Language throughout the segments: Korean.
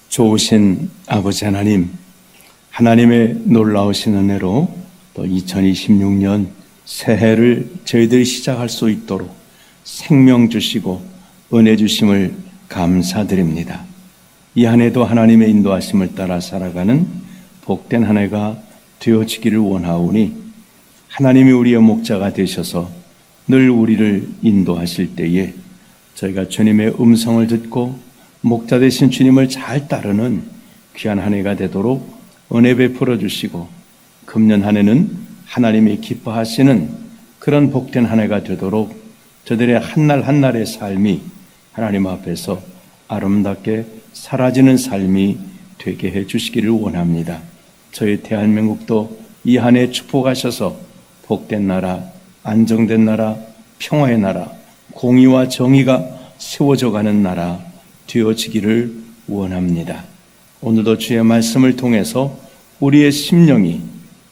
좋으신 아버지 하나님, 하나님의 놀라우신 은혜로 또 2026년 새해를 저희들이 시작할 수 있도록 생명 주시고 은혜 주심을 감사드립니다. 이 한 해도 하나님의 인도하심을 따라 살아가는 복된 한 해가 되어지기를 원하오니 하나님이 우리의 목자가 되셔서 늘 우리를 인도하실 때에 저희가 주님의 음성을 듣고 목자 되신 주님을 잘 따르는 귀한 한 해가 되도록 은혜 베풀어 주시고 금년 한 해는 하나님이 기뻐하시는 그런 복된 한 해가 되도록 저들의 한날 한날의 삶이 하나님 앞에서 아름답게 사라지는 삶이 되게 해 주시기를 원합니다. 저희 대한민국도 이 한 해 축복하셔서 복된 나라, 안정된 나라, 평화의 나라, 공의와 정의가 세워져 가는 나라 되어지기를 원합니다. 오늘도 주의 말씀을 통해서 우리의 심령이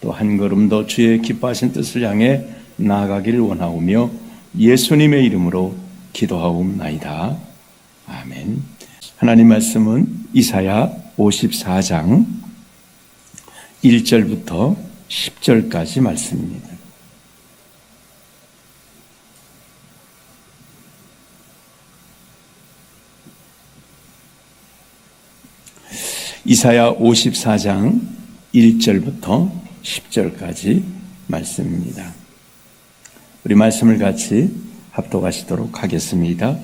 또 한 걸음 더 주의 기뻐하신 뜻을 향해 나아가기를 원하오며 예수님의 이름으로 기도하옵나이다. 아멘. 하나님 말씀은 이사야 54장 1절부터 10절까지 말씀입니다. 이사야 54장 1절부터 10절까지 말씀입니다. 우리 말씀을 같이 합독하시도록 하겠습니다.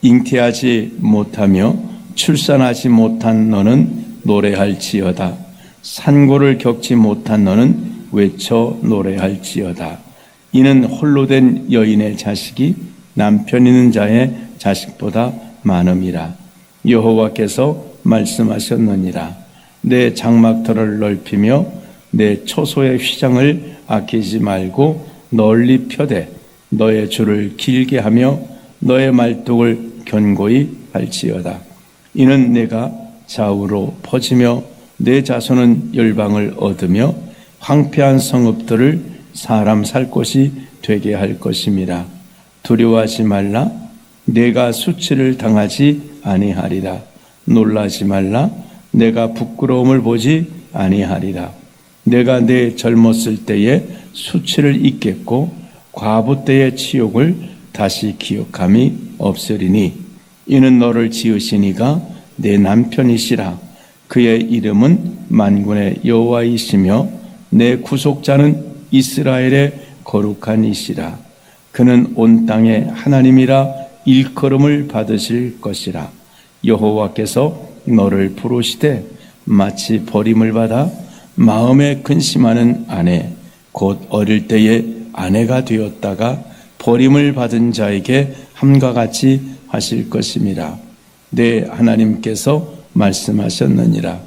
잉태하지 못하며 출산하지 못한 너는 노래할지어다. 산고를 겪지 못한 너는 외쳐 노래할지어다. 이는 홀로 된 여인의 자식이 남편 있는 자의 자식보다 많음이라. 여호와께서 말씀하셨느니라. 내 장막터를 넓히며 내 초소의 휘장을 아끼지 말고 널리 펴되 너의 줄을 길게 하며 너의 말뚝을 견고히 할지어다. 이는 내가 좌우로 퍼지며 내 자손은 열방을 얻으며 황폐한 성읍들을 사람 살 곳이 되게 할 것임이라. 두려워하지 말라. 내가 수치를 당하지 아니하리라. 놀라지 말라. 내가 부끄러움을 보지 아니하리라. 내가 내 젊었을 때에 수치를 잊겠고 과부 때의 치욕을 다시 기억함이 없으리니 이는 너를 지으시니가 내 남편이시라. 그의 이름은 만군의 여호와이시며 내 구속자는 이스라엘의 거룩한 이시라. 그는 온 땅의 하나님이라 일컬음을 받으실 것이라. 여호와께서 너를 부르시되 마치 버림을 받아 마음에 근심하는 아내 곧 어릴 때에 아내가 되었다가 버림을 받은 자에게 함과 같이 하실 것임이라. 내 하나님께서 말씀하셨느니라.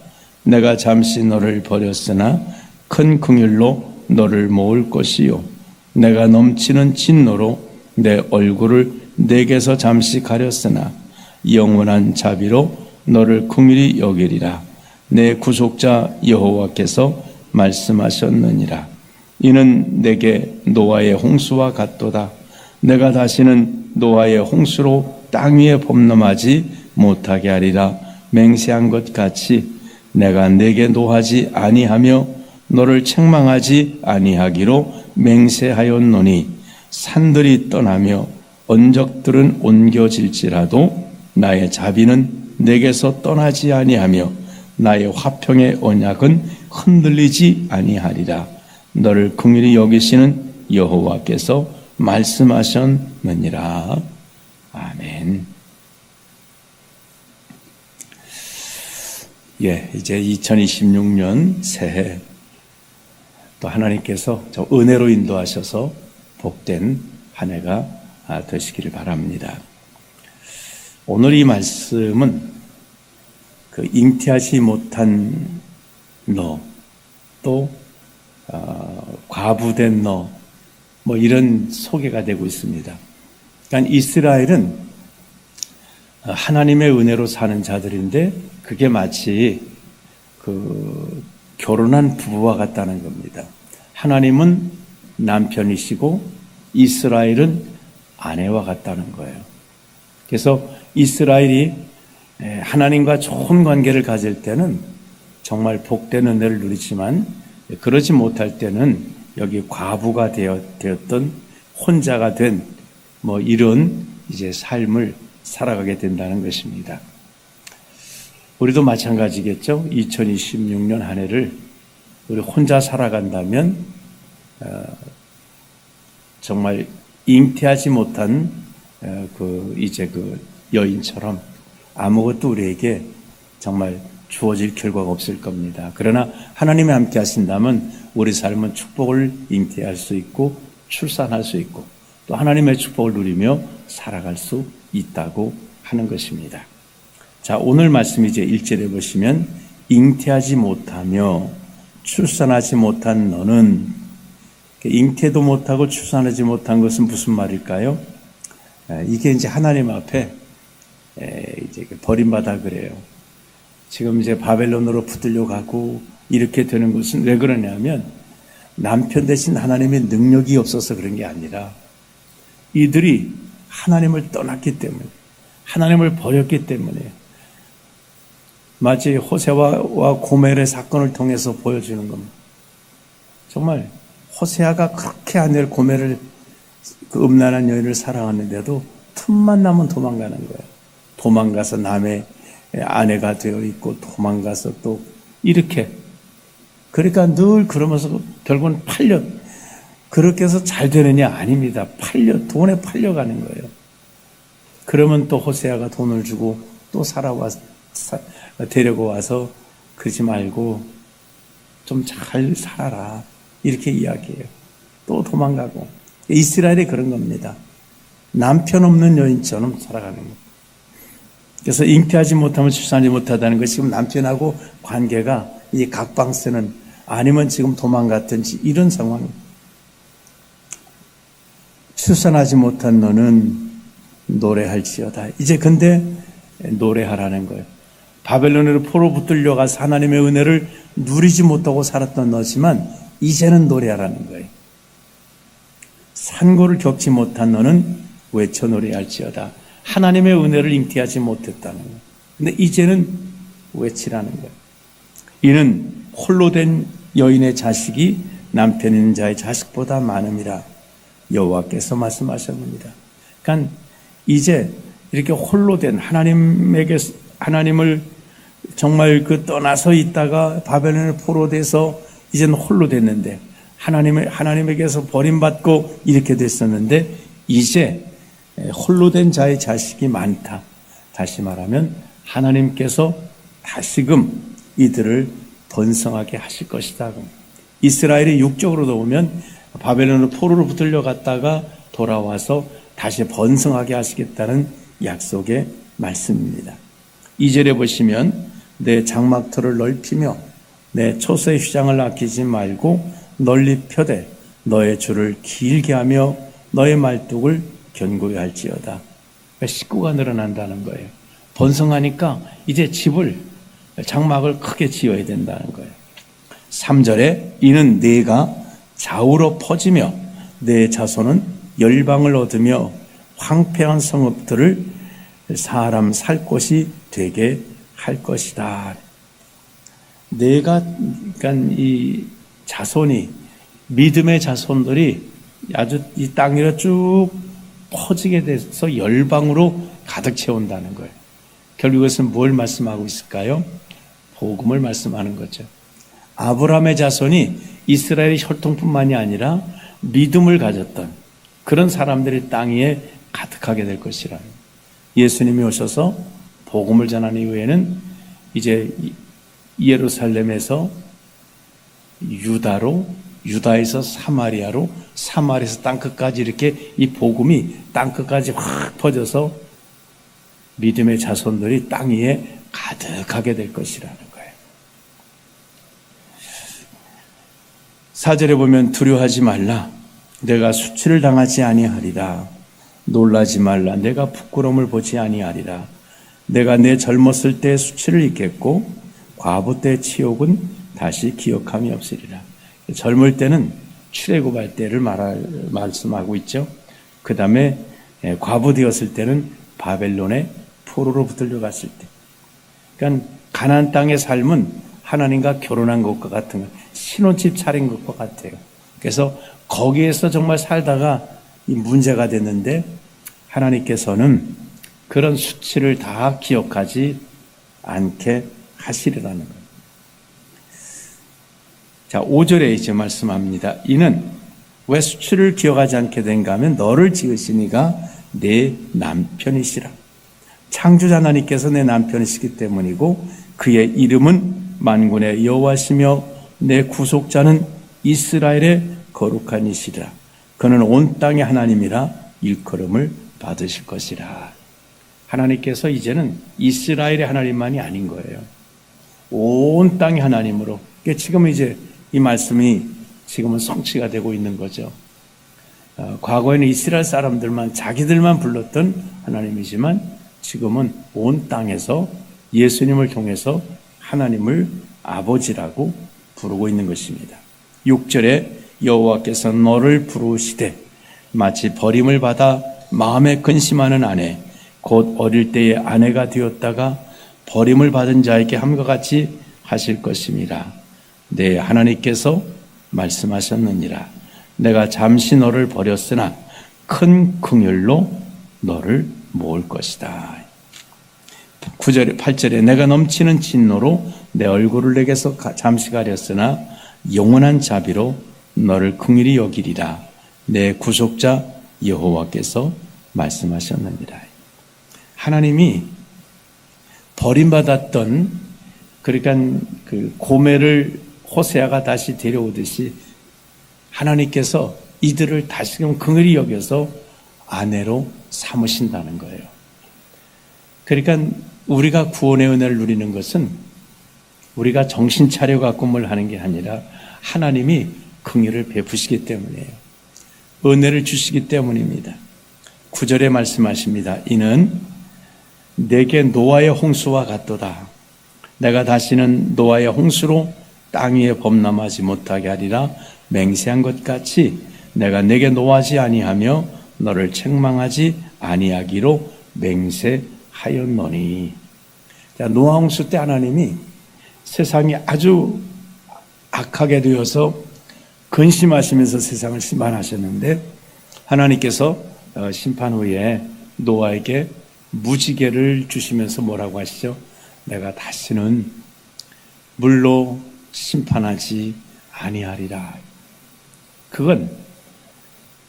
내가 잠시 너를 버렸으나 큰 긍휼로 너를 모을 것이요 내가 넘치는 진노로 내 얼굴을 내게서 잠시 가렸으나 영원한 자비로 너를 긍휼히 여기리라. 내 구속자 여호와께서 말씀하셨느니라. 이는 내게 노아의 홍수와 같도다. 내가 다시는 노아의 홍수로 땅 위에 범람하지 못하게 하리라. 맹세한 것 같이 내가 내게 노하지 아니하며 너를 책망하지 아니하기로 맹세하였노니 산들이 떠나며 언적들은 옮겨질지라도 나의 자비는 내게서 떠나지 아니하며 나의 화평의 언약은 흔들리지 아니하리라. 너를 긍휼히 여기시는 여호와께서 말씀하셨느니라. 아멘. 이제 2026년 새해 또 하나님께서 저 은혜로 인도하셔서 복된 한 해가 되시기를 바랍니다. 오늘 이 말씀은 그 잉태하지 못한 너, 또 과부된 너, 뭐 이런 소개가 되고 있습니다. 그러니까 이스라엘은 하나님의 은혜로 사는 자들인데 그게 마치 그 결혼한 부부와 같다는 겁니다. 하나님은 남편이시고 이스라엘은 아내와 같다는 거예요. 그래서 이스라엘이 하나님과 좋은 관계를 가질 때는 정말 복된 은혜를 누리지만 그러지 못할 때는 여기 과부가 되었던 혼자가 된 이런 이제 삶을 살아가게 된다는 것입니다. 우리도 마찬가지겠죠. 2026년 한 해를 우리 혼자 살아간다면 정말 잉태하지 못한 그 여인처럼 아무것도 우리에게 정말 주어질 결과가 없을 겁니다. 그러나 하나님이 함께 하신다면 우리 삶은 축복을 잉태할 수 있고 출산할 수 있고 또 하나님의 축복을 누리며 살아갈 수 있다고 하는 것입니다. 자, 오늘 말씀 이제 1절에 보시면 잉태하지 못하며 출산하지 못한 너는, 잉태도 못하고 출산하지 못한 것은 무슨 말일까요? 이게 이제 하나님 앞에 이제 버림받아 그래요. 지금 이제 바벨론으로 붙들려 가고 이렇게 되는 것은 왜 그러냐면 남편 대신 하나님의 능력이 없어서 그런 게 아니라 이들이 하나님을 떠났기 때문에, 하나님을 버렸기 때문에, 마치 호세아와 고멜의 사건을 통해서 보여주는 겁니다. 정말 호세아가 그렇게 아내를 고멜을 그 음란한 여인을 사랑하는데도 틈만 나면 도망가는 거예요. 도망가서 남의 아내가 되어 있고 도망가서 또 이렇게, 그러니까 늘 그러면서 결국은 팔려, 그렇게 해서 잘 되느냐? 아닙니다. 돈에 팔려가는 거예요. 그러면 또 호세아가 돈을 주고 또 데리고 와서 그러지 말고 좀 잘 살아라, 이렇게 이야기해요. 또 도망가고. 이스라엘이 그런 겁니다. 남편 없는 여인처럼 살아가는 거예요. 그래서 잉태하지 못하면 출산하지 못하다는 것이 지금 남편하고 관계가 이 각방세는 아니면 지금 도망갔든지 이런 상황입니다. 출산하지 못한 너는 노래할지어다. 이제 근데 노래하라는 거예요. 바벨론으로 포로 붙들려가서 하나님의 은혜를 누리지 못하고 살았던 너지만 이제는 노래하라는 거예요. 산고를 겪지 못한 너는 외쳐 노래할지어다. 하나님의 은혜를 잉태하지 못했다는 거예요. 근데 이제는 외치라는 거예요. 이는 홀로 된 여인의 자식이 남편 있는 자의 자식보다 많음이라 여호와께서 말씀하셨습니다. 그러니까 이제 이렇게 홀로 된 하나님을 정말 떠나서 있다가 바벨론에 포로돼서 이제는 홀로 됐는데 하나님에게서 버림받고 이렇게 됐었는데 이제 홀로 된 자의 자식이 많다. 다시 말하면 하나님께서 다시금 이들을 번성하게 하실 것이다. 이스라엘이 육적으로 보면 바벨론으로 포로로 붙들려 갔다가 돌아와서 다시 번성하게 하시겠다는 약속의 말씀입니다. 2절에 보시면 내 장막터를 넓히며 내 초소의 휘장을 아끼지 말고 널리 펴되 너의 줄을 길게 하며 너의 말뚝을 견고히 할지어다. 식구가 늘어난다는 거예요. 번성하니까 이제 장막을 크게 지어야 된다는 거예요. 3절에 이는 네가 좌우로 퍼지며 내 자손은 열방을 얻으며 황폐한 성읍들을 사람 살 곳이 되게 할 것이다. 그러니까 이 자손이, 믿음의 자손들이 아주 이 땅 위로 쭉 퍼지게 돼서 열방으로 가득 채운다는 거예요. 결국 이것은 뭘 말씀하고 있을까요? 복음을 말씀하는 거죠. 아브라함의 자손이 이스라엘의 혈통뿐만이 아니라 믿음을 가졌던 그런 사람들이 땅 위에 가득하게 될 것이라. 예수님이 오셔서 복음을 전하는 이후에는 이제 예루살렘에서 유다에서 사마리아로, 사마리아에서 땅끝까지 이렇게 이 복음이 땅끝까지 확 퍼져서 믿음의 자손들이 땅 위에 가득하게 될 것이라는 거예요. 4절에 보면 두려워하지 말라. 내가 수치를 당하지 아니하리라. 놀라지 말라. 내가 부끄러움을 보지 아니하리라. 내가 내 젊었을 때 수치를 잊겠고 과부 때 치욕은 다시 기억함이 없으리라. 젊을 때는 출애굽할 때를 말씀하고 있죠. 그 다음에 과부 되었을 때는 바벨론의 포로로 붙들려 갔을 때, 그러니까 가나안 땅의 삶은 하나님과 결혼한 것과 같은 거, 신혼집 차린 것과 같아요. 그래서 거기에서 정말 살다가 이 문제가 됐는데 하나님께서는 그런 수치를 다 기억하지 않게 하시리라는 거예요. 자, 5절에 이제 말씀합니다. 이는 왜 수치를 기억하지 않게 된가 하면 너를 지으신 이가 내 남편이시라. 창조자 하나님께서 내 남편이시기 때문이고 그의 이름은 만군의 여호와시며 내 구속자는 이스라엘의 거룩한 이시라. 그는 온 땅의 하나님이라 일컬음을 받으실 것이라. 하나님께서 이제는 이스라엘의 하나님만이 아닌 거예요. 온 땅의 하나님으로. 지금 이제 이 말씀이 지금은 성취가 되고 있는 거죠. 과거에는 이스라엘 사람들만 자기들만 불렀던 하나님이지만 지금은 온 땅에서 예수님을 통해서 하나님을 아버지라고 부르고 있는 것입니다. 6절에 여호와께서 너를 부르시되 마치 버림을 받아 마음에 근심하는 아내 곧 어릴 때의 아내가 되었다가 버림을 받은 자에게 함과 같이 하실 것입니다. 네, 하나님께서 말씀하셨느니라. 내가 잠시 너를 버렸으나 큰 긍휼로 너를 모을 것이다. 9절에 8절에 내가 넘치는 진노로 내 얼굴을 내게서 잠시 가렸으나 영원한 자비로 너를 긍휼히 여기리라. 내 구속자 여호와께서 말씀하셨느니라. 하나님이 버림받았던 그러니까 그 고멜을 호세아가 다시 데려오듯이 하나님께서 이들을 다시금 긍휼히 여겨서 아내로 삼으신다는 거예요. 그러니까 우리가 구원의 은혜를 누리는 것은 우리가 정신 차려 갖고 뭘 하는 게 아니라 하나님이 긍휼을 베푸시기 때문이에요. 은혜를 주시기 때문입니다. 9절에 말씀하십니다. 이는 내게 노아의 홍수와 같도다. 내가 다시는 노아의 홍수로 땅 위에 범람하지 못하게 하리라. 맹세한 것 같이 내가 내게 노하지 아니하며 너를 책망하지 아니하기로 맹세하였노니. 자, 노아 홍수 때 하나님이 세상이 아주 악하게 되어서 근심하시면서 세상을 심판하셨는데 하나님께서 심판 후에 노아에게 무지개를 주시면서 뭐라고 하시죠? 내가 다시는 물로 심판하지 아니하리라. 그건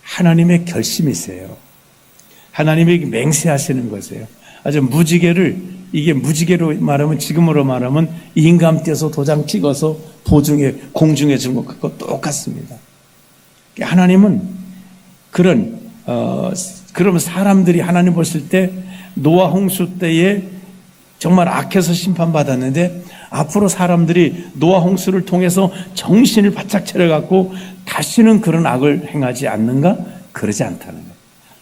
하나님의 결심이세요. 하나님이 맹세하시는 것이에요. 아주 무지개를, 이게 무지개로 말하면, 지금으로 말하면 인감 떼서 도장 찍어서 보중에, 공중에 준 것과 똑같습니다. 하나님은 그러면 사람들이 하나님 보실 때 노아 홍수 때에 정말 악해서 심판받았는데 앞으로 사람들이 노아 홍수를 통해서 정신을 바짝 차려갖고 다시는 그런 악을 행하지 않는가? 그러지 않다는 거예요.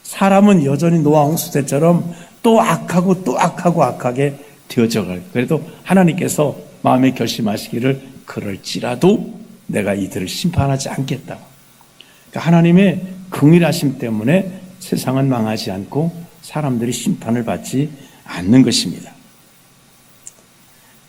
사람은 여전히 노아 홍수 때처럼 또 악하고 또 악하고 악하게 되어져 가요. 그래도 하나님께서 마음에 결심하시기를 그럴지라도 내가 이들을 심판하지 않겠다. 그러니까 하나님의 긍휼하심 때문에 세상은 망하지 않고 사람들이 심판을 받지 않는 것입니다.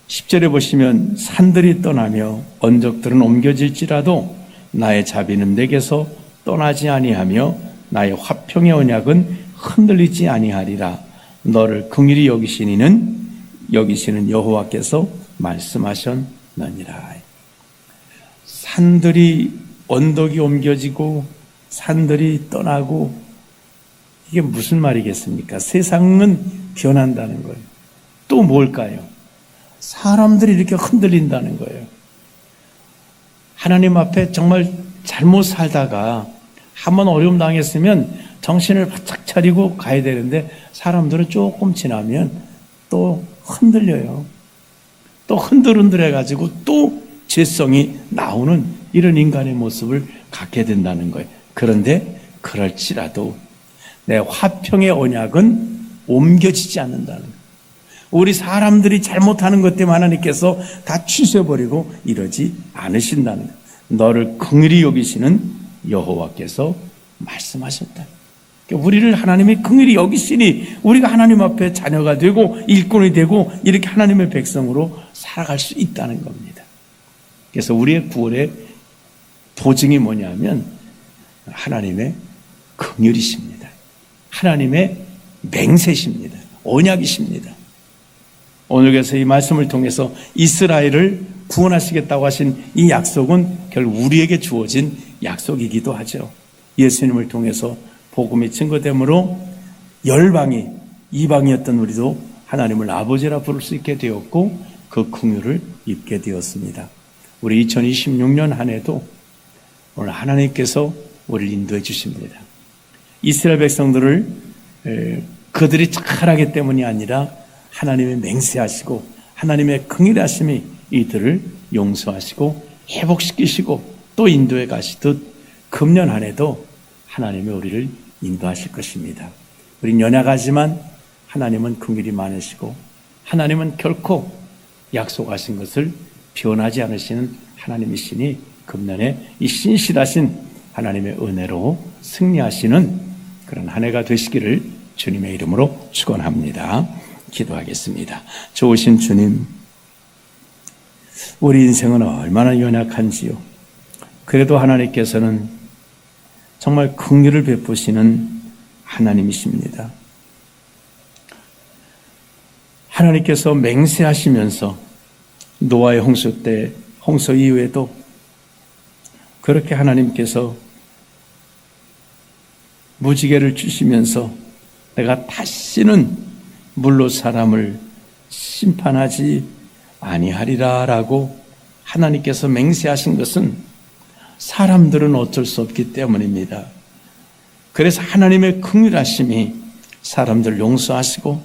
10절에 보시면 산들이 떠나며 언적들은 옮겨질지라도 나의 자비는 내게서 떠나지 아니하며 나의 화평의 언약은 흔들리지 아니하리라. 너를 긍휼히 여기시는 여호와께서 말씀하셨느니라. 산들이 언덕이 옮겨지고 산들이 떠나고 이게 무슨 말이겠습니까? 세상은 변한다는 거예요. 또 뭘까요? 사람들이 이렇게 흔들린다는 거예요. 하나님 앞에 정말 잘못 살다가 한번 어려움 당했으면 정신을 바짝 차리고 가야 되는데 사람들은 조금 지나면 또 흔들려요. 또 흔들흔들해가지고 또 죄성이 나오는 이런 인간의 모습을 갖게 된다는 거예요. 그런데 그럴지라도 내 화평의 언약은 옮겨지지 않는다는 거예요. 우리 사람들이 잘못하는 것 때문에 하나님께서 다 취소해버리고 이러지 않으신다는 거예요. 너를 긍휼히 여기시는 여호와께서 말씀하셨다. 우리를 하나님의 긍휼히 여기시니 우리가 하나님 앞에 자녀가 되고 일꾼이 되고 이렇게 하나님의 백성으로 살아갈 수 있다는 겁니다. 그래서 우리의 구원의 보증이 뭐냐면 하나님의 긍휼이십니다. 하나님의 맹세십니다. 언약이십니다. 오늘께서 이 말씀을 통해서 이스라엘을 구원하시겠다고 하신 이 약속은 결국 우리에게 주어진 약속이기도 하죠. 예수님을 통해서 복음이 증거되므로 열방이 이방이었던 우리도 하나님을 아버지라 부를 수 있게 되었고 그 긍휼을 입게 되었습니다. 우리 2026년 한 해도 오늘 하나님께서 우리를 인도해 주십니다. 이스라엘 백성들을 그들이 잘하기 때문이 아니라 하나님의 맹세하시고 하나님의 긍휼하심이 이들을 용서하시고 회복시키시고 또 인도해 가시듯 금년 한 해도 하나님이 우리를 인도하실 것입니다. 우린 연약하지만 하나님은 긍휼이 많으시고 하나님은 결코 약속하신 것을 변하지 않으시는 하나님이시니 금년에 이 신실하신 하나님의 은혜로 승리하시는 그런 한 해가 되시기를 주님의 이름으로 축원합니다. 기도하겠습니다. 좋으신 주님, 우리 인생은 얼마나 연약한지요. 그래도 하나님께서는 정말 긍휼을 베푸시는 하나님이십니다. 하나님께서 맹세하시면서 노아의 홍수 때, 홍수 이후에도 그렇게 하나님께서 무지개를 주시면서 내가 다시는 물로 사람을 심판하지 아니하리라 라고 하나님께서 맹세하신 것은 사람들은 어쩔 수 없기 때문입니다. 그래서 하나님의 긍휼하심이 사람들을 용서하시고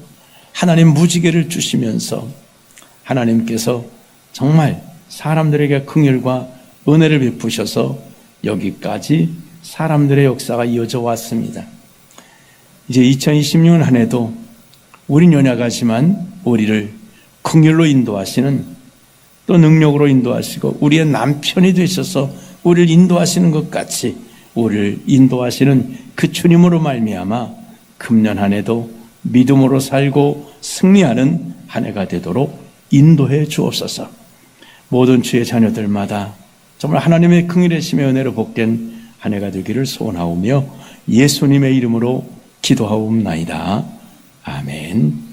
하나님 무지개를 주시면서 하나님께서 정말 사람들에게 긍휼과 은혜를 베푸셔서 여기까지 사람들의 역사가 이어져 왔습니다. 이제 2026년 한 해도 우린 연약하지만 우리를 긍휼로 인도하시는 또 능력으로 인도하시고 우리의 남편이 되셔서 우리를 인도하시는 것 같이 우리를 인도하시는 그 주님으로 말미암아 금년 한 해도 믿음으로 살고 승리하는 한 해가 되도록 인도해 주옵소서. 모든 주의 자녀들마다 정말 하나님의 긍휼하심의 은혜로 복된 한 해가 되기를 소원하오며 예수님의 이름으로 기도하옵나이다. 아멘.